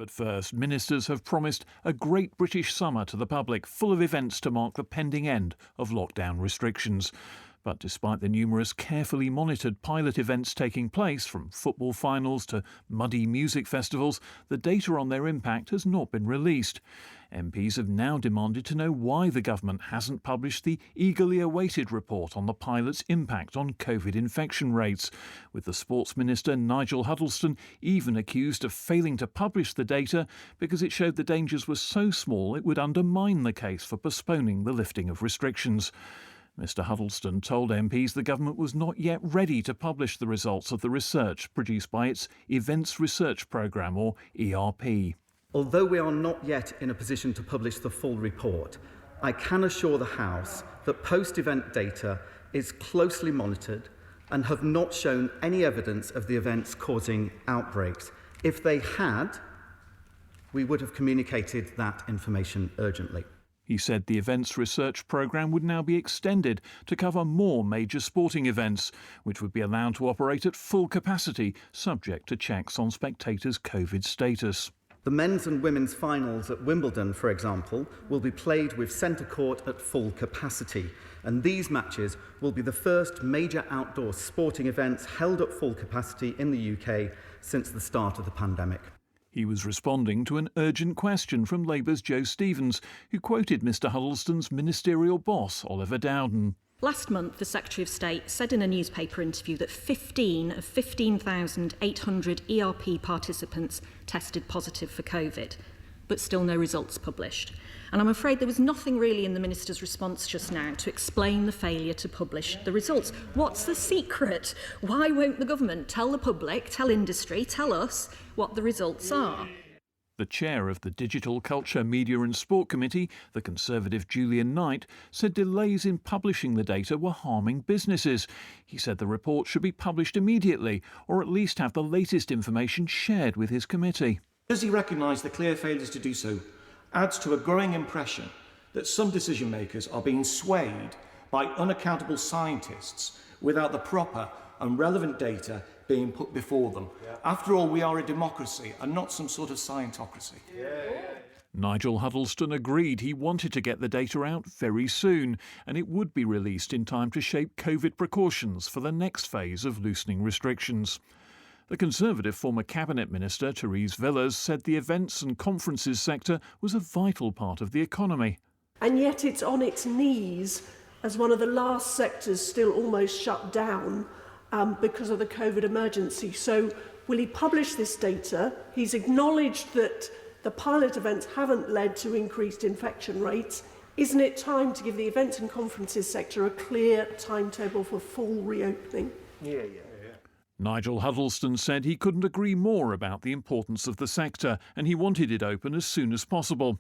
But first, ministers have promised a great British summer to the public, full of events to mark the pending end of lockdown restrictions. But despite the numerous carefully monitored pilot events taking place, from football finals to muddy music festivals, the data on their impact has not been released. MPs have now demanded to know why the government hasn't published the eagerly awaited report on the pilot's impact on COVID infection rates, with the Sports Minister Nigel Huddleston even accused of failing to publish the data because it showed the dangers were so small it would undermine the case for postponing the lifting of restrictions. Mr Huddleston told MPs the government was not yet ready to publish the results of the research produced by its Events Research Programme, or ERP. Although we are not yet in a position to publish the full report, I can assure the House that post-event data is closely monitored and have not shown any evidence of the events causing outbreaks. If they had, we would have communicated that information urgently. He said the Events Research Programme would now be extended to cover more major sporting events, which would be allowed to operate at full capacity, subject to checks on spectators' COVID status. The men's and women's finals at Wimbledon, for example, will be played with centre court at full capacity, and these matches will be the first major outdoor sporting events held at full capacity in the UK since the start of the pandemic. He was responding to an urgent question from Labour's Joe Stevens, who quoted Mr Huddleston's ministerial boss, Oliver Dowden. Last month, the Secretary of State said in a newspaper interview that 15 of 15,800 ERP participants tested positive for COVID, but still no results published. And I'm afraid there was nothing really in the Minister's response just now to explain the failure to publish the results. What's the secret? Why won't the government tell the public, tell industry, tell us what the results are? The chair of the Digital Culture, Media and Sport Committee, the Conservative Julian Knight, said delays in publishing the data were harming businesses. He said the report should be published immediately, or at least have the latest information shared with his committee. Does he recognise the clear failures to do so adds to a growing impression that some decision makers are being swayed by unaccountable scientists without the proper and relevant data being put before them? After all, we are a democracy and not some sort of scientocracy. Nigel Huddleston agreed he wanted to get the data out very soon, and it would be released in time to shape COVID precautions for the next phase of loosening restrictions. The Conservative former Cabinet Minister, Therese Villiers, said the events and conferences sector was a vital part of the economy. And yet it's on its knees as one of the last sectors still almost shut down because of the COVID emergency. So will he publish this data? He's acknowledged that the pilot events haven't led to increased infection rates. Isn't it time to give the events and conferences sector a clear timetable for full reopening? Nigel Huddleston said he couldn't agree more about the importance of the sector, and he wanted it open as soon as possible.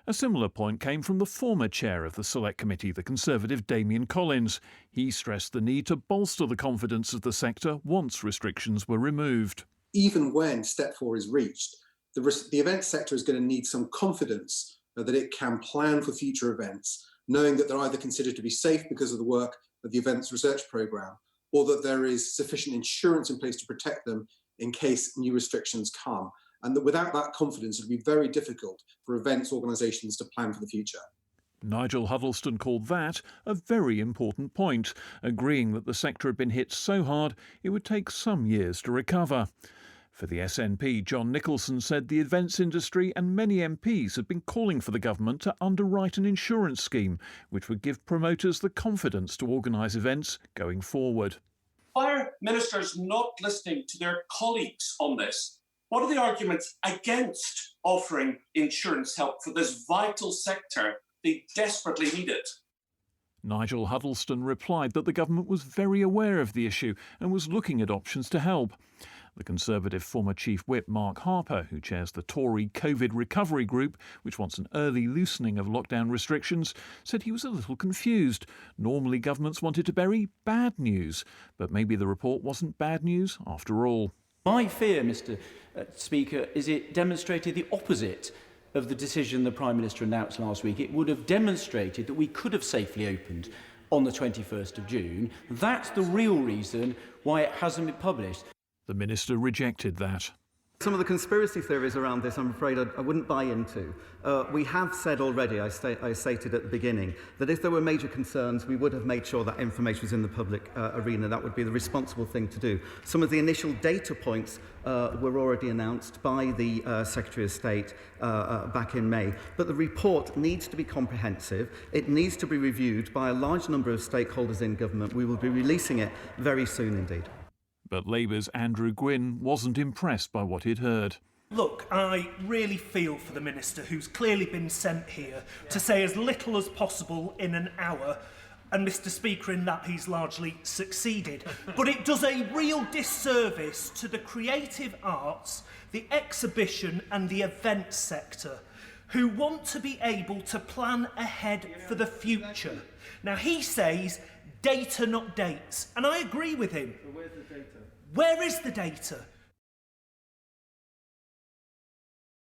A similar point came from the former chair of the Select Committee, the Conservative Damien Collins. He stressed the need to bolster the confidence of the sector once restrictions were removed. Even when step 4 is reached, the events sector is going to need some confidence that it can plan for future events, knowing that they're either considered to be safe because of the work of the Events Research Programme, or that there is sufficient insurance in place to protect them in case new restrictions come. And that without that confidence, it would be very difficult for events organisations to plan for the future. Nigel Huddleston called that a very important point, agreeing that the sector had been hit so hard it would take some years to recover. For the SNP, John Nicholson said the events industry and many MPs had been calling for the government to underwrite an insurance scheme which would give promoters the confidence to organise events going forward. Why are ministers not listening to their colleagues on this? What are the arguments against offering insurance help for this vital sector? They desperately need it. Nigel Huddleston replied that the government was very aware of the issue and was looking at options to help. The Conservative former Chief Whip Mark Harper, who chairs the Tory COVID Recovery Group, which wants an early loosening of lockdown restrictions, said he was a little confused. Normally governments wanted to bury bad news, but maybe the report wasn't bad news after all. My fear, Mr Speaker, is it demonstrated the opposite of the decision the Prime Minister announced last week. It would have demonstrated that we could have safely opened on the 21st of June. That's the real reason why it hasn't been published. The minister rejected that. Some of the conspiracy theories around this, I'm afraid, I wouldn't buy into. We have said already, I stated at the beginning, that if there were major concerns, we would have made sure that information was in the public arena. That would be the responsible thing to do. Some of the initial data points were already announced by the Secretary of State back in May. But the report needs to be comprehensive. It needs to be reviewed by a large number of stakeholders in government. We will be releasing it very soon indeed. But Labour's Andrew Gwynn wasn't impressed by what he'd heard. Look, I really feel for the Minister who's clearly been sent here to say as little as possible in an hour, and Mr Speaker, in that he's largely succeeded. But it does a real disservice to the creative arts, the exhibition and the events sector, who want to be able to plan ahead for the future. Now, he says data, not dates, and I agree with him. But where's the data? Where is the data?